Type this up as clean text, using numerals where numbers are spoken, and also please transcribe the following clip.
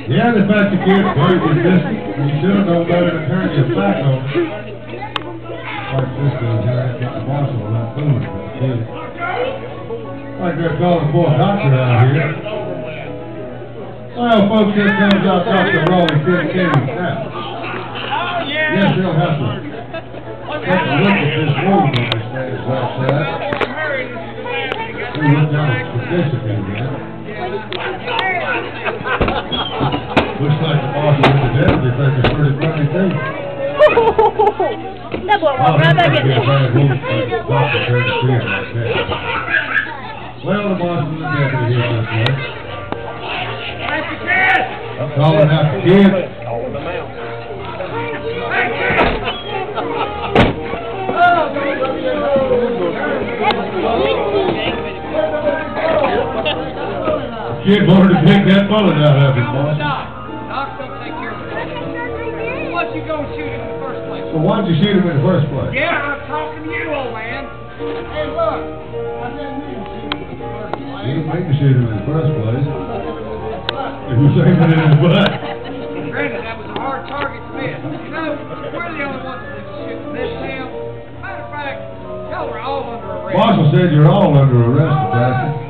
Yeah, the fact you can't play with this, you should have known better than turn your back on it. Like this goes here, I got the marshal on that food, but the kid. Like they're calling for a doctor out here. Well, folks, here comes out Dr. Raleigh Kincaid now. Yes, they'll have to take a look at this wound on this man's outside. See what kind of condition he's in. Looks like the marshal and the deputy think it's pretty funny too. That boy walked right back in there. Well, the marshal and the deputy here this way. I'm calling out the kid. Calling them out. The kid wanted to pick that bullet out of him, boy. Doc's gonna take care of it. Why'd you go and shoot him in the first place? So why'd you shoot him in the first place? Yeah, I'm talking to you, old man. Hey, look. I didn't mean to shoot him in the first place. You didn't mean to shoot him in the first place. He was aiming in his butt. Granted, that was a hard target to miss. You know, we're the only ones that shoot in this town. Matter of fact, y'all are all under arrest. Marshal said you're all under arrest, Patrick.